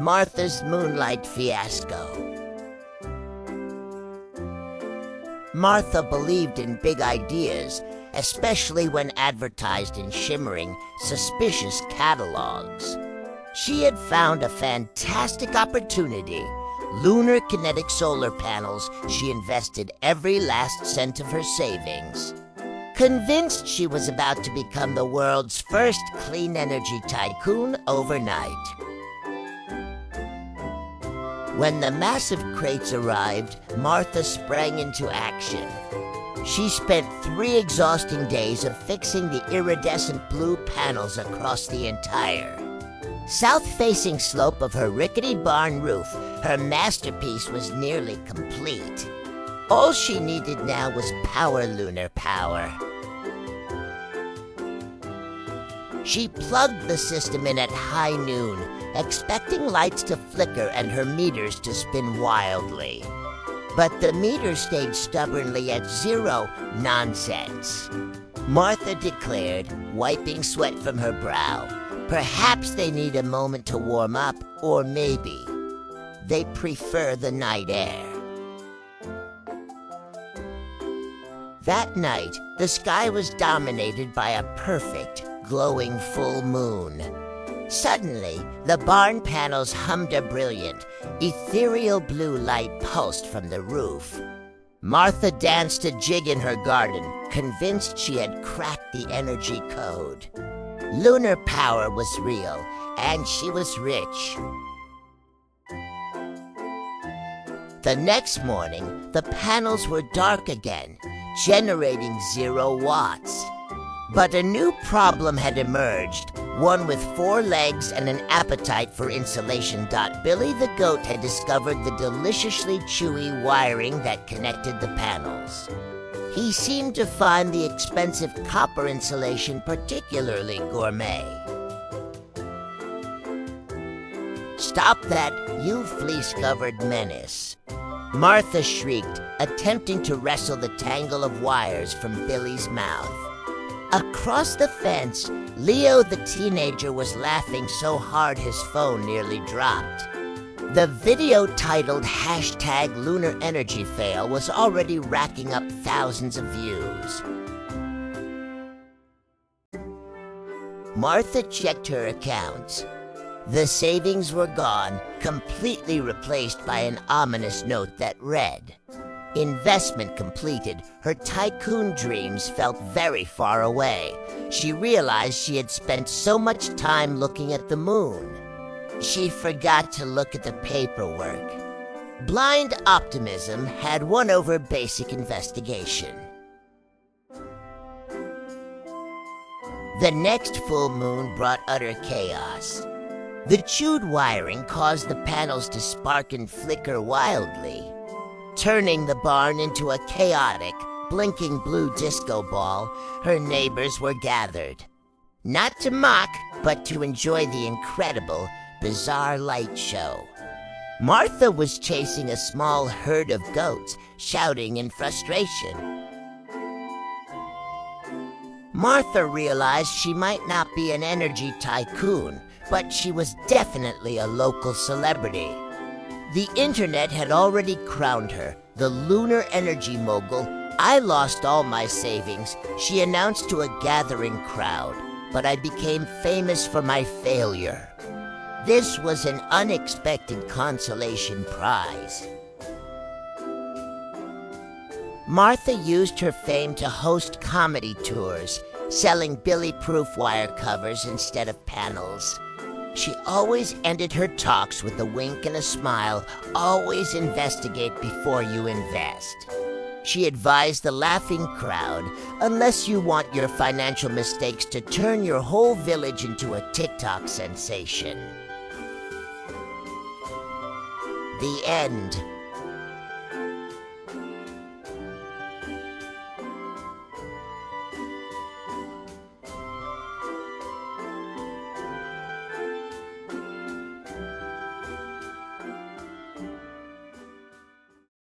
Martha's Moonlight Fiasco. Martha believed in big ideas, especially when advertised in shimmering, suspicious catalogs. She had found a fantastic opportunity. Lunar kinetic solar panels. She invested every last cent of her savings. Convinced she was about to become the world's first clean energy tycoon overnight. When the massive crates arrived, Martha sprang into action. She spent 3 exhausting days of fixing the iridescent blue panels across the entire south-facing slope of her rickety barn roof. Her masterpiece was nearly complete. All she needed now was lunar power. She plugged the system in at high noon, expecting lights to flicker and her meters to spin wildly. But the meter stayed stubbornly at 0. Nonsense, Martha declared, wiping sweat from her brow. Perhaps they need a moment to warm up, or maybe they prefer the night air. That night, the sky was dominated by a perfect, glowing full moon. Suddenly, the barn panels hummed a brilliant, ethereal blue light pulsed from the roof. Martha danced a jig in her garden, convinced she had cracked the energy code. Lunar power was real, and she was rich. The next morning, the panels were dark again, generating 0 watts. But a new problem had emerged, one with 4 legs and an appetite for insulation. Billy the goat had discovered the deliciously chewy wiring that connected the panels. He seemed to find the expensive copper insulation particularly gourmet. "Stop that, you fleece-covered menace!" Martha shrieked, attempting to wrestle the tangle of wires from Billy's mouth. Across the fence, Leo the teenager was laughing so hard his phone nearly dropped. The video titled #LunarEnergyFail was already racking up thousands of views. Martha checked her accounts. The savings were gone, completely replaced by an ominous note that read, "Investment completed. Her tycoon dreams felt very far away. She realized she had spent so much time looking at the moon. She forgot to look at the paperwork." Blind optimism had won over basic investigation. The next full moon brought utter chaos. The chewed wiring caused the panels to spark and flicker wildly, turning the barn into a chaotic, blinking blue disco ball. Her neighbors were gathered, not to mock, but to enjoy the incredible, bizarre light show. Martha was chasing a small herd of goats, shouting in frustration. Martha realized she might not be an energy tycoon, but she was definitely a local celebrity. The internet had already crowned her the lunar energy mogul. "I lost all my savings," she announced to a gathering crowd, "but I became famous for my failure." This was an unexpected consolation prize. Martha used her fame to host comedy tours, selling Billy-proof wire covers instead of panels. She always ended her talks with a wink and a smile. "Always investigate before you invest." She advised the laughing crowd, "Unless you want your financial mistakes to turn your whole village into a TikTok sensation." The end.